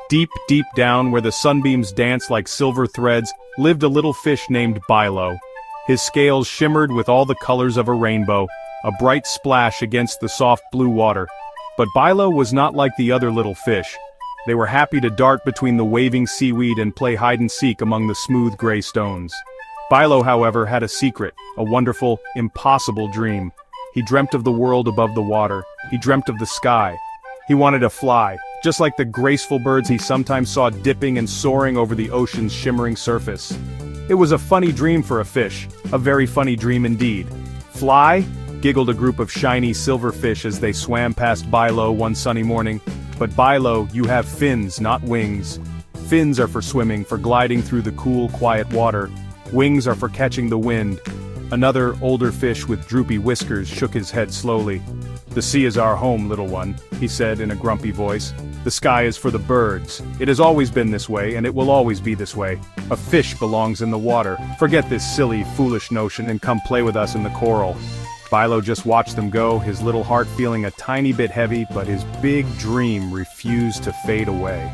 Deep, deep down where the sunbeams danced like silver threads, lived a little fish named Bilo. His scales shimmered with all the colors of a rainbow, a bright splash against the soft blue water. But Bilo was not like the other little fish. They were happy to dart between the waving seaweed and play hide-and-seek among the smooth gray stones. Bilo, however, had a secret, a wonderful, impossible dream. He dreamt of the world above the water. He dreamt of the sky. He wanted to fly, just like the graceful birds he sometimes saw dipping and soaring over the ocean's shimmering surface. It was a funny dream for a fish, a very funny dream indeed. Fly? Giggled a group of shiny silver fish as they swam past Bilo one sunny morning. But Bilo, you have fins, not wings. Fins are for swimming, for gliding through the cool, quiet water. Wings are for catching the wind. Another, older fish with droopy whiskers shook his head slowly. The sea is our home, little one, he said in a grumpy voice. The sky is for the birds. It has always been this way, and it will always be this way. A fish belongs in the water. Forget this silly, foolish notion and come play with us in the coral. Bilo just watched them go, his little heart feeling a tiny bit heavy, but his big dream refused to fade away.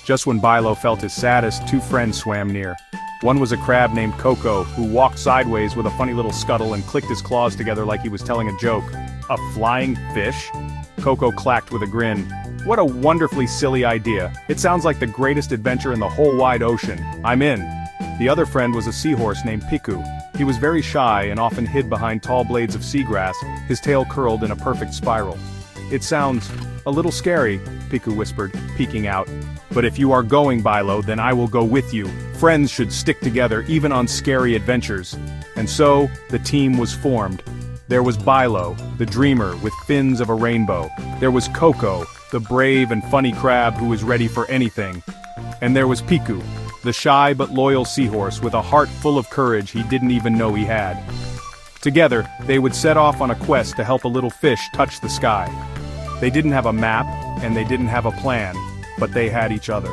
Just when Bilo felt his saddest, two friends swam near. One was a crab named Coco, who walked sideways with a funny little scuttle and clicked his claws together like he was telling a joke. A flying fish? Coco clacked with a grin. What a wonderfully silly idea. It sounds like the greatest adventure in the whole wide ocean. I'm in. The other friend was a seahorse named Piku. He was very shy and often hid behind tall blades of seagrass, his tail curled in a perfect spiral. It sounds a little scary, Piku whispered, peeking out. But if you are going, Bilo, then I will go with you. Friends should stick together even on scary adventures. And so, the team was formed. There was Bilo, the dreamer with fins of a rainbow. There was Coco, the brave and funny crab who was ready for anything. And there was Piku, the shy but loyal seahorse with a heart full of courage he didn't even know he had. Together, they would set off on a quest to help a little fish touch the sky. They didn't have a map, and they didn't have a plan, but they had each other.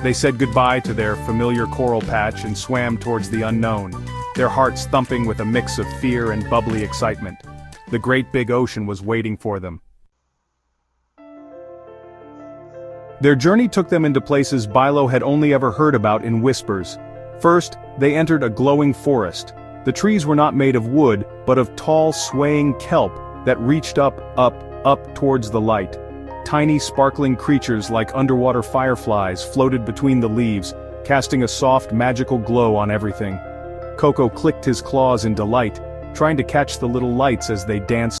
They said goodbye to their familiar coral patch and swam towards the unknown, their hearts thumping with a mix of fear and bubbly excitement. The great big ocean was waiting for them. Their journey took them into places Bilo had only ever heard about in whispers. First, they entered a glowing forest. The trees were not made of wood, but of tall, swaying kelp that reached up towards the light. Tiny, sparkling creatures like underwater fireflies floated between the leaves, casting a soft, magical glow on everything. Coco clicked his claws in delight, trying to catch the little lights as they danced